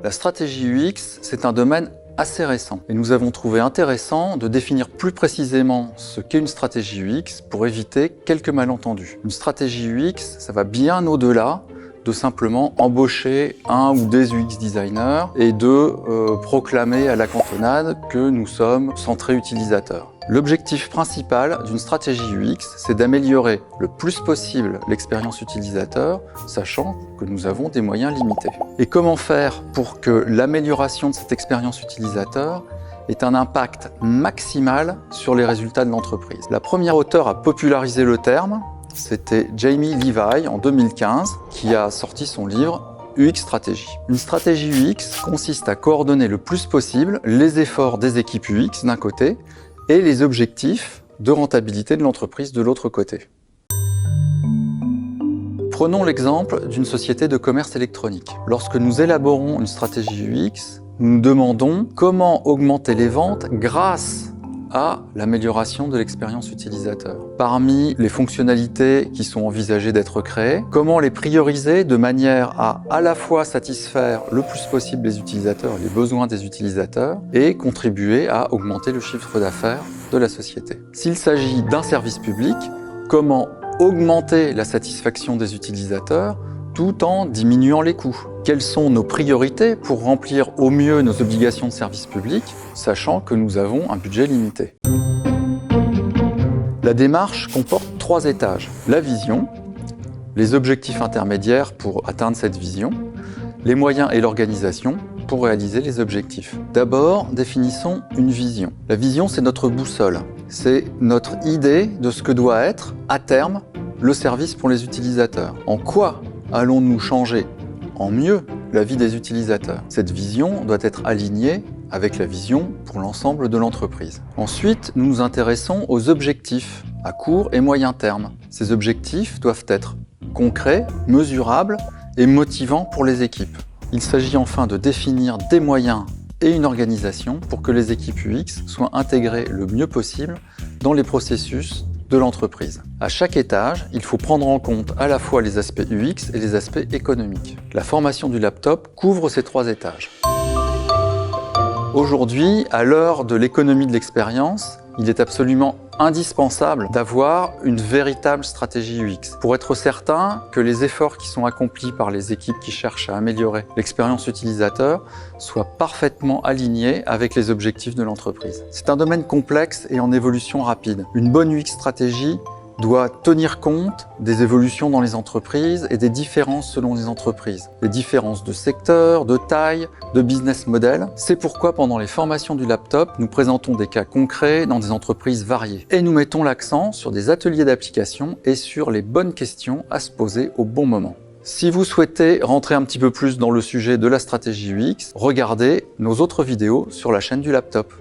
La stratégie UX, c'est un domaine assez récent et nous avons trouvé intéressant de définir plus précisément ce qu'est une stratégie UX pour éviter quelques malentendus. Une stratégie UX, ça va bien au-delà de simplement embaucher un ou des UX designers et de proclamer à la cantonade que nous sommes centrés utilisateurs. L'objectif principal d'une stratégie UX, c'est d'améliorer le plus possible l'expérience utilisateur, sachant que nous avons des moyens limités. Et comment faire pour que l'amélioration de cette expérience utilisateur ait un impact maximal sur les résultats de l'entreprise? La première auteure à populariser le terme, c'était Jamie Levi en 2015, qui a sorti son livre UX Stratégie. Une stratégie UX consiste à coordonner le plus possible les efforts des équipes UX d'un côté et les objectifs de rentabilité de l'entreprise de l'autre côté. Prenons l'exemple d'une société de commerce électronique. Lorsque nous élaborons une stratégie UX, nous nous demandons comment augmenter les ventes grâce à l'amélioration de l'expérience utilisateur. Parmi les fonctionnalités qui sont envisagées d'être créées, comment les prioriser de manière à la fois satisfaire le plus possible les utilisateurs et les besoins des utilisateurs et contribuer à augmenter le chiffre d'affaires de la société. S'il s'agit d'un service public, comment augmenter la satisfaction des utilisateurs tout en diminuant les coûts? Quelles sont nos priorités pour remplir au mieux nos obligations de service public, sachant que nous avons un budget limité? La démarche comporte 3 étages. La vision, les objectifs intermédiaires pour atteindre cette vision, les moyens et l'organisation pour réaliser les objectifs. D'abord, définissons une vision. La vision, c'est notre boussole. C'est notre idée de ce que doit être, à terme, le service pour les utilisateurs. En quoi allons-nous changer en mieux la vie des utilisateurs? Cette vision doit être alignée avec la vision pour l'ensemble de l'entreprise. Ensuite, nous nous intéressons aux objectifs à court et moyen terme. Ces objectifs doivent être concrets, mesurables et motivants pour les équipes. Il s'agit enfin de définir des moyens et une organisation pour que les équipes UX soient intégrées le mieux possible dans les processus de l'entreprise. À chaque étage, il faut prendre en compte à la fois les aspects UX et les aspects économiques. La formation du laptop couvre ces 3 étages. Aujourd'hui, à l'heure de l'économie de l'expérience, il est absolument indispensable d'avoir une véritable stratégie UX pour être certain que les efforts qui sont accomplis par les équipes qui cherchent à améliorer l'expérience utilisateur soient parfaitement alignés avec les objectifs de l'entreprise. C'est un domaine complexe et en évolution rapide. Une bonne UX stratégie doit tenir compte des évolutions dans les entreprises et des différences selon les entreprises. Les différences de secteur, de taille, de business model. C'est pourquoi pendant les formations du laptop, nous présentons des cas concrets dans des entreprises variées. Et nous mettons l'accent sur des ateliers d'application et sur les bonnes questions à se poser au bon moment. Si vous souhaitez rentrer un petit peu plus dans le sujet de la stratégie UX, regardez nos autres vidéos sur la chaîne du laptop.